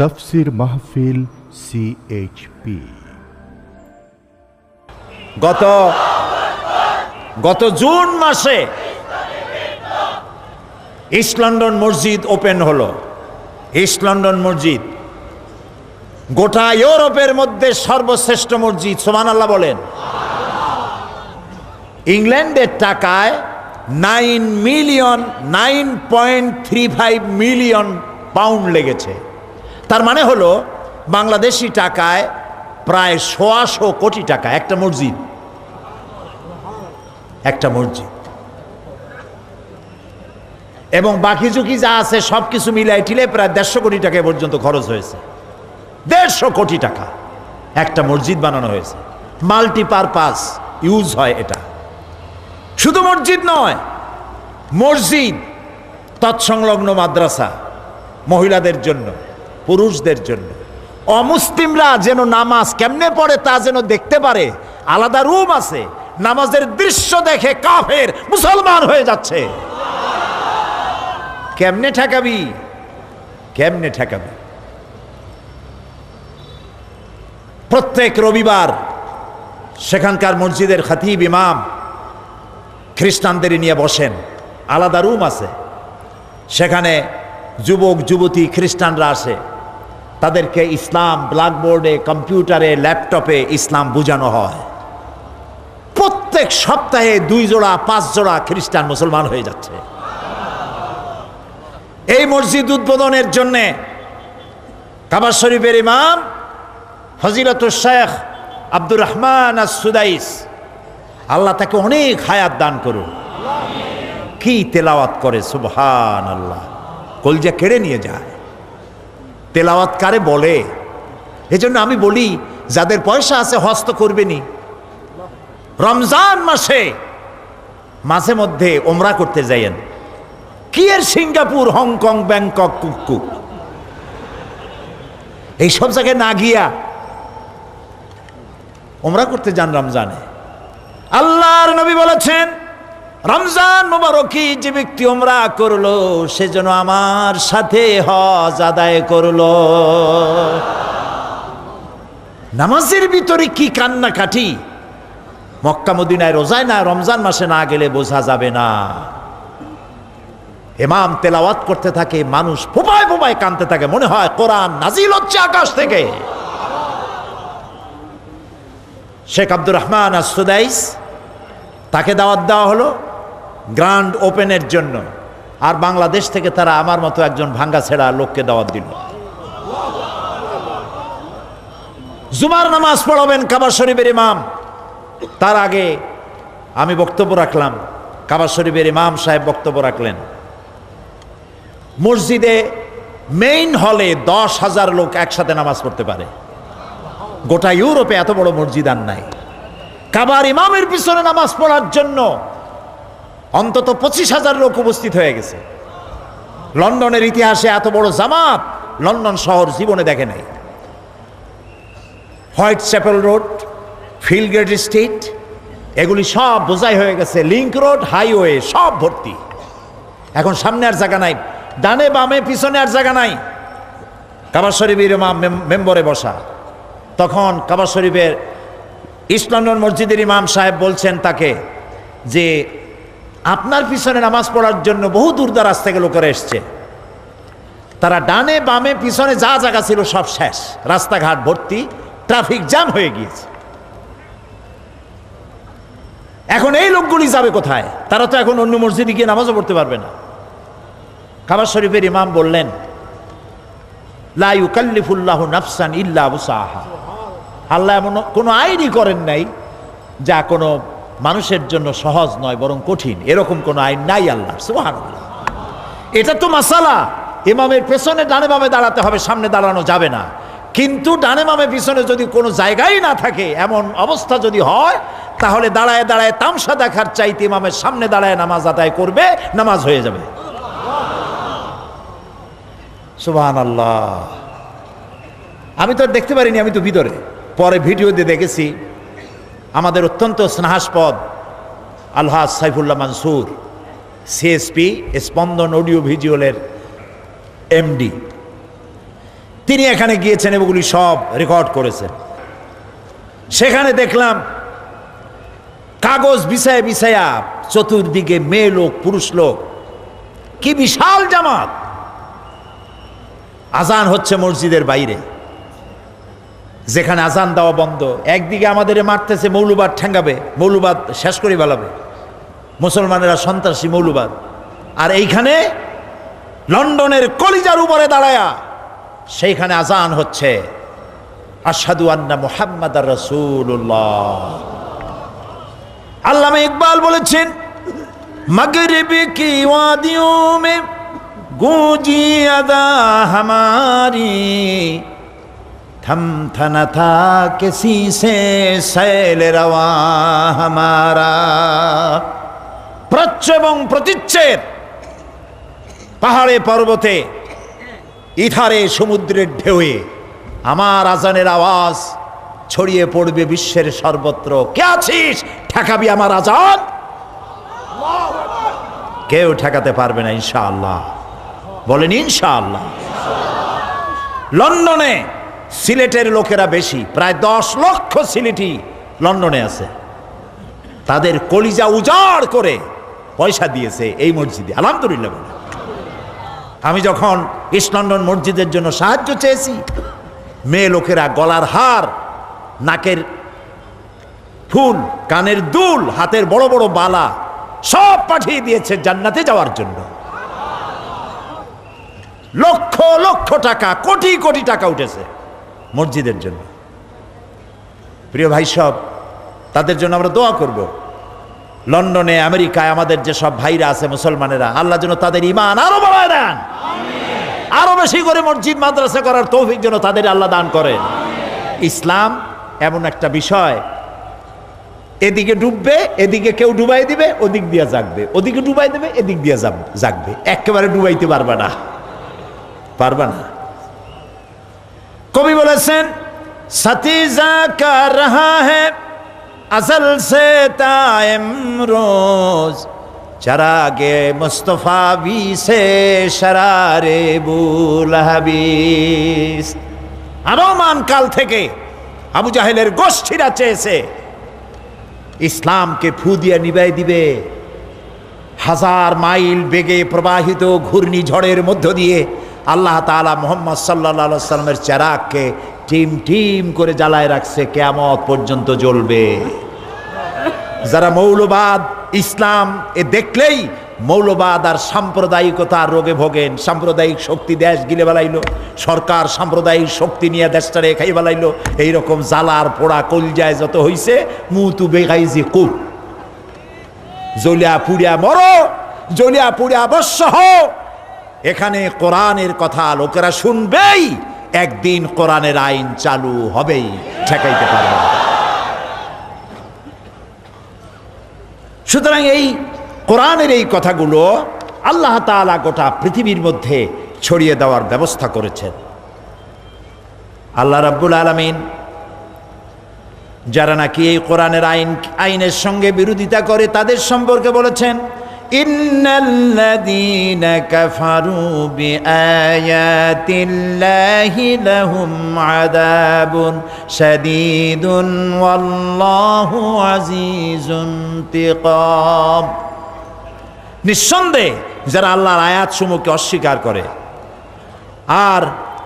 তাফসীর মাহফিল CHP। গত জুন মাসে ইস্ট লন্ডন মসজিদ ওপেন হলো। ইস্ট লন্ডন মসজিদ গোটা ইউরোপের মধ্যে সর্বশ্রেষ্ঠ মসজিদ, সুবহানাল্লাহ বলেন। ইংল্যান্ডের টাকায় 9.35 মিলিয়ন পাউন্ড লেগেছে। তার মানে হলো বাংলাদেশি টাকায় প্রায় 100 কোটি টাকা একটা মসজিদ। এবং বাকি ঝুঁকি যা আছে সব কিছু মিলাই টিলে প্রায় 150 কোটি টাকা পর্যন্ত খরচ হয়েছে। 150 কোটি টাকা একটা মসজিদ বানানো হয়েছে। মাল্টিপারপাস ইউজ হয় এটা। শুধু মসজিদ নয়, মসজিদ তৎসংলগ্ন মাদ্রাসা, মহিলাদের জন্য, পুরুষদের জন্য। অমুসলিমরা যেন নামাজ কেমনে পড়ে তা যেন দেখতে পারে, আলাদা রুম আছে। নামাজের দৃশ্য দেখে কাফের মুসলমান হয়ে যাচ্ছে। কেমনে ঠেকাবি? প্রত্যেক রবিবার সেখানকার মসজিদের খতিব ইমাম খ্রিস্টানদের নিয়ে বসেন, আলাদা রুম আছে। সেখানে যুবক যুবতী খ্রিস্টানরা আসে, তাদেরকে ইসলাম ব্ল্যাকবোর্ডে, কম্পিউটারে, ল্যাপটপে ইসলাম বোঝানো হয়। প্রত্যেক সপ্তাহে 2 জোড়া 5 জোড়া খ্রিস্টান মুসলমান হয়ে যাচ্ছে। এই মসজিদ উদ্বোধনের জন্য কাবা শরীফের ইমাম ফজিলতুল শেখ আব্দুর রহমান আস-সুদাইস, আল্লাহ তাকে অনেক হায়াত দান করুন। কি তেলাওয়াত করে, সুবহানাল্লাহ, কলজা কেড়ে নিয়ে যায়। তেলাওয়াত কারে বলে? এজন্য আমি বলি, যাদের পয়সা আছে হস্ত করবেনি। রমজান মাসে মাঝে মধ্যে ওমরা করতে যাইয়েন। কি এর সিঙ্গাপুর, হংকং, ব্যাংকক, কুককুক এইসব জায়গায় না গিয়া ওমরা করতে যান রমজানে। আল্লাহর নবী বলেছেন, রমজান মুবারকি যে ব্যক্তি ওমরা করলো সেজন্য আমার সাথে হজ আদায় করলো। নামাজের ভিতরে কি কান্নাকাটি! মক্কা মদিনায় রোজায় না, রমজান মাসে না গেলে বোঝা যাবে না। ইমাম তেলাওয়াত করতে থাকে, মানুষ ফোপায় ফোপায় কাঁদতে থাকে, মনে হয় কোরআন নাজিল হচ্ছে আকাশ থেকে। শেখ আব্দুর রহমান আস-সুদাইস, তাকে দাওয়াত দেওয়া হলো গ্র্যান্ড ওপেনের জন্য। আর বাংলাদেশ থেকে তারা আমার মতো একজন ভাঙ্গা ছেঁড়া লোককে দাওয়াত দিল। জুমার নামাজ পড়াবেন কাবা শরীফের ইমাম। তার আগে আমি বক্তব্য রাখলাম, কাবা শরীফের ইমাম সাহেব বক্তব্য রাখলেন। মসজিদে মেইন হলে 10,000 লোক একসাথে নামাজ পড়তে পারে। গোটা ইউরোপে এত বড় মসজিদ আর নাই। কাবার ইমামের পিছনে নামাজ পড়ার জন্য অন্তত 25,000 লোক উপস্থিত হয়ে গেছে। লন্ডনের ইতিহাসে এত বড় জামাত লন্ডন শহর জীবনে দেখে নাই। হোয়াইট চ্যাপেল রোড, ফিলগেট স্ট্রিট, এগুলি সব বোঝাই হয়ে গেছে। লিংক রোড, হাইওয়ে সব ভর্তি। এখন সামনে আর জায়গা নাই, ডানে বামে পিছনে আর জায়গা নাই। কাবা শরীফের ইমাম মেম্বরে বসা। তখন কাবা শরীফের ইস্ট লন্ডন মসজিদের ইমাম সাহেব বলছেন তাকে যে, আপনার পিছনে নামাজ পড়ার জন্য বহু দূর দারাজ থেকে লোকেরা এসছে। তারা ডানে বামে পিছনে যা জায়গা ছিল সব শেষ, রাস্তাঘাট ভর্তি, ট্রাফিক জ্যাম হয়ে গিয়েছে। এখন এই লোকগুলি যাবে কোথায়? তারা তো এখন অন্য মসজিদে গিয়ে নামাজও পড়তে পারবে না। কাবা শরীফের ইমাম বললেন, লা ইউকাল্লিফুল্লাহু নাফসান ইল্লা উসাহা। আল্লাহ এমন কোনো আইনই করেন নাই যা কোনো মানুষের জন্য সহজ নয়, বরং কঠিন। এরকম কোনো আইন নাই আল্লাহ। সুবহানাল্লাহ। এটা তো মাসালা। ইমামের পেছনে ডানে বামে দাঁড়াতে হবে, সামনে দাঁড়ানো যাবে না। কিন্তু ডানে বামে পিছনে যদি কোনো জায়গায় না থাকে, এমন অবস্থা যদি হয়, তাহলে দাঁড়ায় দাঁড়ায় তামসা দেখার চাইতে ইমামের সামনে দাঁড়ায় নামাজ আদায় করবে, নামাজ হয়ে যাবে। সুবহানাল্লাহ। আমি তো দেখতে পারিনি, আমি তো ভিতরে, পরে ভিডিও দিয়ে দেখেছি। আমাদের অত্যন্ত স্নেহাস্পদ আলহাজ সাইফুল্লাহ মানসুর, CSP স্পন্দন অডিও ভিজুয়ালের MD, তিনি এখানে গিয়েছেন, এগুলি সব রেকর্ড করেছেন। সেখানে দেখলাম কাগজ বিছায়া বিছায়া চতুর্দিকে মেয়ে লোক পুরুষ লোক, কি বিশাল জামাত। আজান হচ্ছে মসজিদের বাইরে, যেখানে আজান দেওয়া বন্ধ। একদিকে আমাদের মারতেছে মৌলবাদ, ঠেঙ্গাবে, মৌলবাদ শেষ করে বেলাবে, মুসলমানেরা সন্ত্রাসী মৌলবাদ। আর এইখানে লন্ডনের কলিজার উপরে দাঁড়ায়া সেইখানে আজান হচ্ছে, আশহাদু আন্না মুহাম্মাদার রাসূলুল্লাহ। আল্লামা ইকবাল বলেছেন, মগরিব কি ওয়াদিयों में गूंजी अदा हमारी, थम थना था किसी से सैल रवा हमारा। প্রাচ্য এবং প্রতীচ্যের পাহাড়ে পর্বতে, ইথারে সমুদ্রের ঢেউয়ে আমার আজানের আওয়াজ ছড়িয়ে পড়বে বিশ্বের সর্বত্র। কে আছিস ঠেকাবি আমার আজান? কেউ ঠেকাতে পারবে না ইনশাআল্লাহ। বলেন ইনশাআল্লাহ। লন্ডনে সিলেটের লোকেরা বেশি, প্রায় 10 লক্ষ সিলেটি লন্ডনে আছে। তাদের কলিজা উজাড় করে পয়সা দিয়েছে এই মসজিদে, আলহামদুলিল্লাহ বলে। আমি যখন ইস্ট লন্ডন মসজিদের জন্য সাহায্য চেয়েছি, মেয়ে লোকেরা গলার হার, নাকের ফুল, কানের দুল, হাতের বড় বড় বালা সব পাঠিয়ে দিয়েছে জান্নাতে যাওয়ার জন্য। লক্ষ লক্ষ টাকা, কোটি কোটি টাকা উঠেছে মসজিদের জন্য। প্রিয় ভাই সব, তাদের জন্য আমরা দোয়া করব। লন্ডনে, আমেরিকায় আমাদের যে সব ভাইরা আছে মুসলমানেরা, আল্লাহ যেন তাদের ঈমান আরো বাড়ায় দেন, আরো বেশি করে মসজিদ মাদ্রাসা করার তৌফিক যেন তাদের আল্লাহ দান করেন। ইসলাম এমন একটা বিষয়, এদিকে ডুববে, এদিকে কেউ ডুবাই দিবে, ওদিক দিয়ে জাগবে, ওদিকে ডুবাই দেবে, এদিক দিয়ে জাগবে। একেবারে ডুবাইতে পারবা না, পারবা না। কবি বলেছেন, সতীজা কা রহা হ্যায় असल से तायम रोज, चरागे मुस्तफा भी से शरारे बुलहबीस। আরমান কাল থেকে আবু জাহেলের গোষ্ঠীরা চেয়েছে ইসলামকে ফু দিয়ে নিবাই দিবে। 1000 মাইল বেগে প্রবাহিত ঘূর্ণিঝড়ের মধ্য দিয়ে আল্লাহ তাআলা মুহাম্মদ সাল্লাল্লাহু আলাইহি ওয়াসাল্লামের চেরাগকে টিম টিম করে জ্বালায় রাখছে, কিয়ামত পর্যন্ত জ্বলবে। যারা মৌলবাদ, ইসলাম এ দেখলেই মৌলবাদ আর সাম্প্রদায়িকতার রোগে ভোগেন। সাম্প্রদায়িক শক্তি দেশ গিলে বেলাইলো, সরকার সাম্প্রদায়িক শক্তি নিয়ে দেশটা রেখাই বেলাইলো। এইরকম জ্বালার পোড়া কলজায় যত হইছে, মুতু বেগাইজি কুল, জ্বলিয়া পুড়িয়া মরো, জ্বলিয়া পুড়িয়া অবশ্য হও। এখানে কোরআনের কথা লোকেরা শুনবেই, একদিন কোরআনের আইন চালু হবেই, ঠেকাইতে পারবে না। সুতরাং এই কোরআনের এই কথাগুলো আল্লাহ তাআলা গোটা পৃথিবীর মধ্যে ছড়িয়ে দেওয়ার ব্যবস্থা করেছেন। আল্লাহ রাব্বুল আলামিন যারা নাকি এই কোরআনের আইনের সঙ্গে বিরোধিতা করে, তাদের সম্পর্কে বলেছেন, ইন্নাল্লাযীনা কাফারু বিআয়াতিল্লাহি লাহুম আযাবুন শাদীদুন ওয়াল্লাহু আজিজুন ইন্তিকাম। নিঃসন্দেহে যারা আল্লাহর আয়াতসমূহকে অস্বীকার করে, আর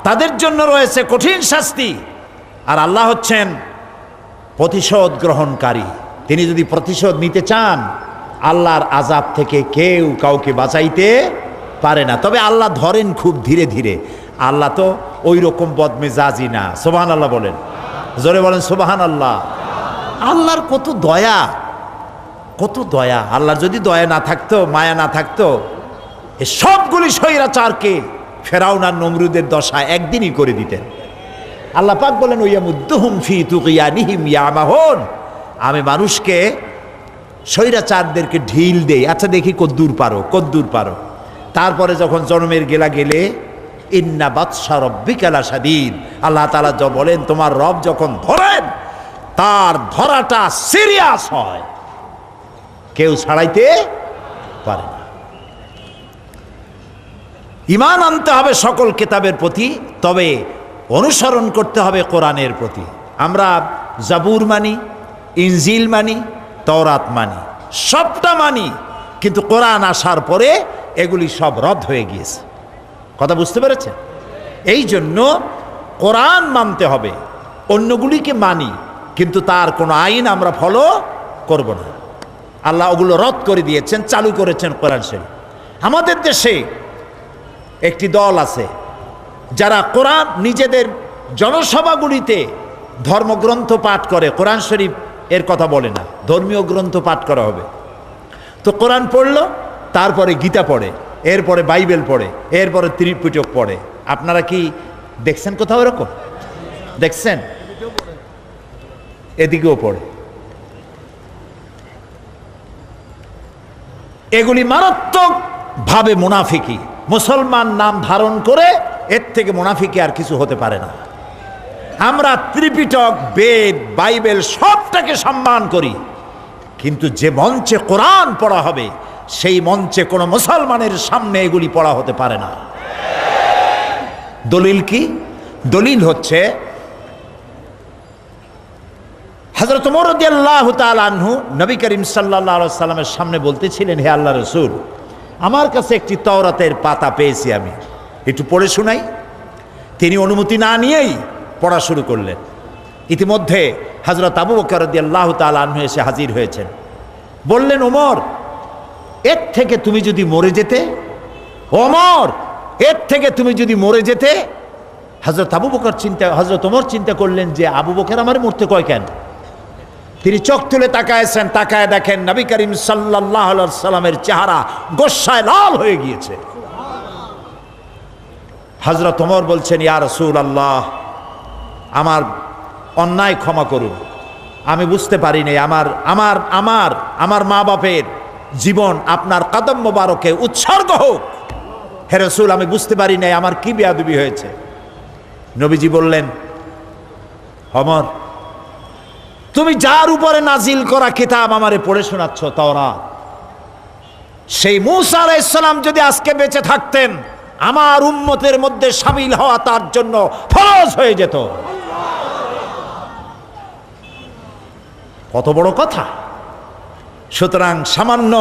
তাদের জন্য রয়েছে কঠিন শাস্তি। আর আল্লাহ হচ্ছেন প্রতিশোধ গ্রহণকারী। তিনি যদি প্রতিশোধ নিতে চান, আল্লাহর আযাব থেকে কেউ কাউকে বাঁচাইতে পারে না। তবে আল্লাহ ধরেন খুব ধীরে ধীরে। আল্লাহ তো ওই রকম বদমেজাজি না। সুবহানাল্লাহ বলেন, জোরে বলেন সুবহানাল্লাহ। আল্লাহর কত দয়া, কত দয়া। আল্লাহর যদি দয়া না থাকতো, মায়া না থাকতো, এই সবগুলি স্বৈরাচারকে ফেরাউন আর নমরুদের দশা একদিনই করে দিতেন। আল্লাহ পাক বলেন, ওয়ায়ামুদ্দুহুম ফি তুগয়ানিহিম ইয়ামাহুন, আমি মানুষকে, স্বৈরাচারদেরকে ঢিল দেই, আচ্ছা দেখি কদ্দূর পারো, কদ্দূর পারো। তারপরে যখন জন্মের গেলা গেলে, ইন্না বাতশা রাব্বিকা লাশাদীদ, আল্লাহ তাআলা বলেন, তোমার রব যখন ধরেন, তার ধরাটা সিরিয়াস হয়, কেউ ছাড়াইতে পারে না। ঈমান আনতে হবে সকল কিতাবের প্রতি, তবে অনুসরণ করতে হবে কোরআনের প্রতি। আমরা জাবুর মানি, ইনজিল মানি, তওরাত মানি, সবটা মানি, কিন্তু কোরআন আসার পরে এগুলি সব রদ হয়ে গিয়েছে। কথা বুঝতে পেরেছেন? এই জন্য কোরআন মানতে হবে, অন্যগুলিকে মানি, কিন্তু তার কোনো আইন আমরা ফলো করব না। আল্লাহ ওগুলো রদ করে দিয়েছেন, চালু করেছেন কোরআন শরীফ। আমাদের দেশে একটি দল আছে যারা কোরআন নিজেদের জনসভাগুলিতে ধর্মগ্রন্থ পাঠ করে, কোরআন শরীফ এর কথা বলে না, ধর্মীয় গ্রন্থ পাঠ করা হবে। তো কোরআন পড়লো, তারপরে গীতা পড়ে, এরপরে বাইবেল পড়ে, এরপরে ত্রিপিটক পড়ে। আপনারা কি দেখছেন কোথাও এরকম? দেখছেন? এদিকেও পড়ে। এগুলি মারাত্মক ভাবে মুনাফিকি। মুসলমান নাম ধারণ করে এর থেকে মুনাফিকি আর কিছু হতে পারে না। আমরা ত্রিপিটক, বেদ, বাইবেল সবটাকে সম্মান করি, কিন্তু যে মঞ্চে কোরআন পড়া হবে সেই মঞ্চে কোনো মুসলমানের সামনে এগুলি পড়া হতে পারে না। দলিল কি? দলিল হচ্ছে হযরত ওমর রাদিয়াল্লাহু তাআলা আনহু নবী করিম সাল্লাল্লাহু আলাইহি সাল্লামের সামনে বলতেছিলেন, হে আল্লাহর রাসূল, আমার কাছে একটি তাওরাতের পাতা পেয়েছি, আমি একটু পড়ে শোনাই। তিনি অনুমতি না নিয়েই পড়া শুরু করলেন। ইতিমধ্যে হযরত আবু বকর রাদিয়াল্লাহু তাআলা আনহু এসে হাজির হয়েছেন। বললেন, ওমর, এর থেকে তুমি যদি মরে যেতে, ওমর, এর থেকে তুমি যদি মরে যেতে। হযরত ওমর চিন্তা করলেন যে আবু বকর আমার মরতে কয় কেন? তিনি চোখ তুলে তাকায়েছেন, তাকায় দেখেন নবী করিম সাল্লাল্লাহু আলাইহি সাল্লামের চেহারা গোস্বায় লাল হয়ে গিয়েছে। হযরত ওমর বলছেন, ইয়া রাসূলুল্লাহ, আমার অন্যায় ক্ষমা করুন, আমি বুঝতে পারিনি, আমার মা বাপের জীবন আপনার কদম মোবারকে উৎসর্গ হোক। হে রাসূল, আমি বুঝতে পারি নাই আমার কি বেয়াদবি হয়েছে। নবীজি বললেন, ওমর, তুমি যার উপরে নাজিল করা কিতাব আমারে পড়ে শোনাচ্ছ, তাওরাত, সেই মূসা আলাইহিস সালাম যদি আজকে বেঁচে থাকতেন, আমার উম্মতের মধ্যে শামিল হওয়া তার জন্য ফরজ হয়ে যেত। কত বড় কথা! সুতরাং সামান্য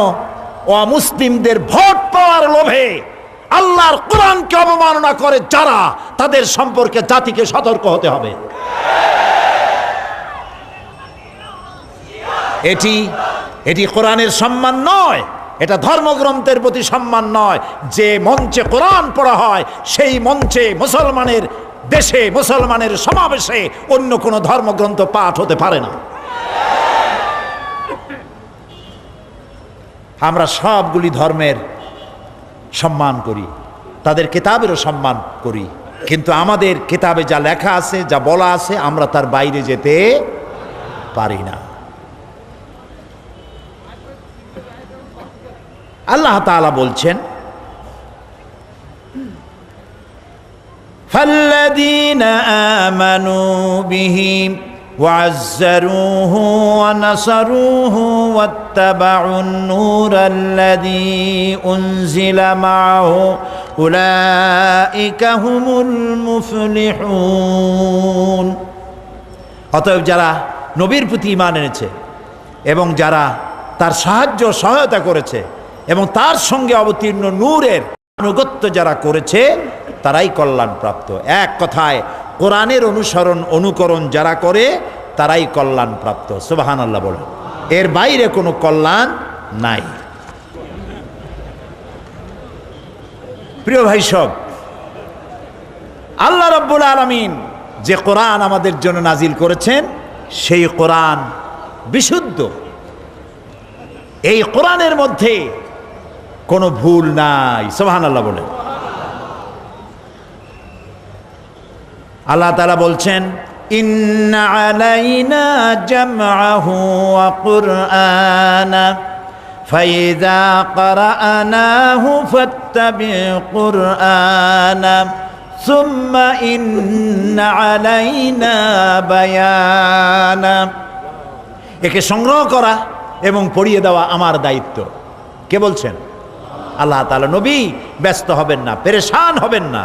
অমুসলিমদের ভোট পাওয়ার লোভে আল্লাহর কোরআনকে অবমাননা করে যারা, তাদের সম্পর্কে জাতিকে সতর্ক হতে হবে। এটি কোরআনের সম্মান নয়, এটা ধর্মগ্রন্থের প্রতি সম্মান নয়। যে মঞ্চে কোরআন পড়া হয় সেই মঞ্চে মুসলমানের দেশে, মুসলমানের সমাবেশে অন্য কোনো ধর্মগ্রন্থ পাঠ হতে পারে না। আমরা সবগুলি ধর্মের সম্মান করি, তাদের কিতাবেরও সম্মান করি, কিন্তু আমাদের কিতাবে যা লেখা আছে, যা বলা আছে, আমরা তার বাইরে যেতে পারি না। আল্লাহ তাআলা বলছেন, ফাল্লাযীনা আমানু বিহি ওয়া'আজ্জারূহু ওয়া নাসারূহু ওয়াত্তাবাউন নূরাল্লাযী উনজিলা মা'আহু উলাইকা হুমুল মুফলিহুন। অতএব যারা নবীর প্রতি ঈমান এনেছে এবং যারা তার সাহায্য সহায়তা করেছে এবং তার সঙ্গে অবতীর্ণ নূরের আনুগত্য যারা করেছে, তারাই কল্যাণপ্রাপ্ত। এক কথায় কোরআনের অনুকরণ যারা করে তারাই কল্যাণপ্রাপ্ত। সুবহানাল্লাহ বলে, এর বাইরে কোনো কল্যাণ নাই। প্রিয় ভাই সব, আল্লাহ রাব্বুল আলামিন যে কোরআন আমাদের জন্য নাজিল করেছেন সেই কোরআন বিশুদ্ধ। এই কোরআনের মধ্যে কোনো ভুল নাই। সুবহানাল্লাহ বলে, আল্লাহ তাআলা বলছেন, ইন্না আলাইনা জামআহু ওয়া কুরআনা ফাইযা ক্বারানাহু ফাত্তাবি' কুরআনা সুম্মা ইন্না আলাইনা বায়ানা। একে সংগ্রহ করা এবং পড়িয়ে দেওয়া আমার দায়িত্ব। কে বলছেন? আল্লাহ তাআলা। নবী ব্যস্ত হবেন না, পেরেশান হবেন না।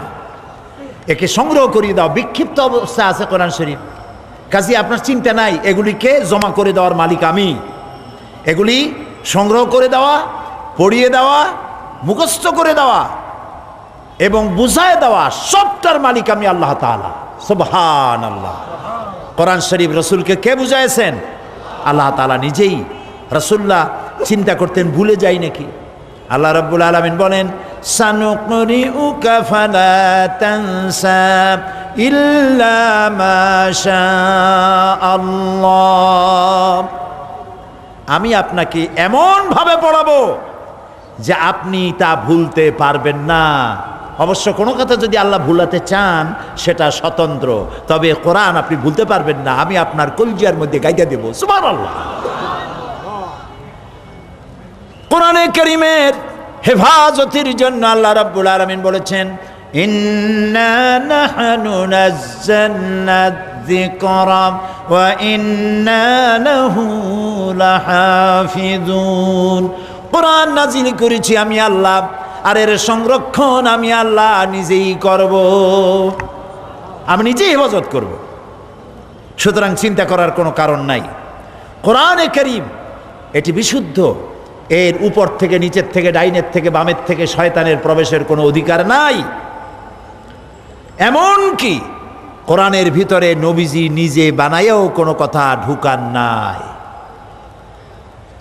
একে সংগ্রহ করিয়ে দাও। বিক্ষিপ্ত অবস্থা আছে কোরআন শরীফ, কাজে আপনার চিন্তা নাই, এগুলিকে জমা করে দেওয়ার মালিক আমি। এগুলি সংগ্রহ করে দেওয়া, পড়িয়ে দেওয়া, মুখস্থ করে দেওয়া এবং বুঝায় দেওয়া, সবটার মালিক আমি আল্লাহ তাআলা। সুবহানাল্লাহ। কোরআন শরীফ রসুলকে কে বুঝাইছেন? আল্লাহ তাআলা নিজেই। রাসূলুল্লাহ চিন্তা করতেন ভুলে যাই নাকি? আল্লাহ রাব্বুল আলামিন বলেন, সানুকরিউকা ফালা তানসা ইল্লা মা শাআল্লাহ। আমি আপনাকে এমন ভাবে পড়াবো যে আপনি তা ভুলতে পারবেন না। অবশ্য কোনো কথা যদি আল্লাহ ভুলাতে চান সেটা স্বতন্ত্র, তবে কোরআন আপনি ভুলতে পারবেন না, আমি আপনার কলজিয়ার মধ্যে গাইতে দেব। সুবহানাল্লাহ। কোরআনে কারীমের হেফাজতের জন্য আল্লাহ রাব্বুল আলামিন বলেছেন, ইন্না নাহনু নাযালনা যিকরা ওয়া ইন্না লাহু লাহাফিজুন। কোরআন নাজিল করেছি আমি আল্লাহ, আর এর সংরক্ষণ আমি আল্লাহ নিজেই করব, আমি নিজেই হেফাজত করব। সুতরাং চিন্তা করার কোনো কারণ নাই। কোরআনে কারীম এটি বিশুদ্ধ, এর উপর থেকে, নিচের থেকে, ডাইনের থেকে, বামের থেকে শয়তানের প্রবেশের কোনো অধিকার নাই। এমনকি কোরআনের ভিতরে নবীজি নিজে বানায়ও কোনো কথা ঢুকান নাই।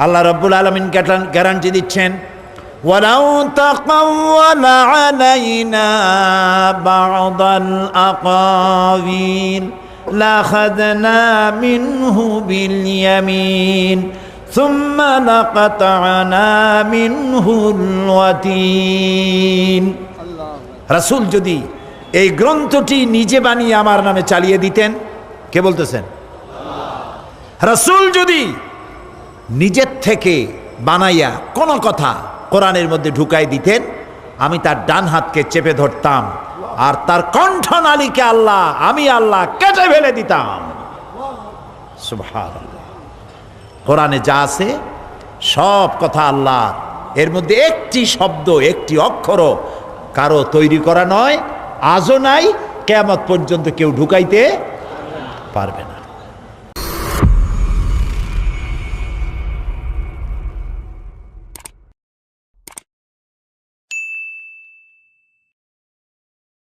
আল্লাহ রাব্বুল আলামিন গ্যারান্টি দিচ্ছেন, ওয়ালাউ তাকাওয়ালা আলাইনা বা'দাল আকাওয়িল লাখাযনা মিনহু বিল ইয়ামিন সুম্মা লাকাতা'না মিনহুল ওয়াতিন। রাসূল যদি এই গ্রন্থটি নিজে বানিয়ে আমার নামে চালিয়ে দিতেন, কে বলতেছেন? রাসূল যদি নিজের থেকে বানাইয়া কোনো কথা কোরআনের মধ্যে ঢুকাই দিতেন, আমি তার ডান হাতকে চেপে ধরতাম আর তার কণ্ঠনালীকে আল্লাহ, আমি আল্লাহ কেটে ফেলে দিতাম। সুবহানাল্লাহ। কোরআনে যা আছে সব কথা আল্লাহ, এর মধ্যে একটি শব্দ, একটি অক্ষরও কারো তৈরি করা নয়, আজও নাই, কিয়ামত পর্যন্ত কেউ ঢুকাইতে পারবে না।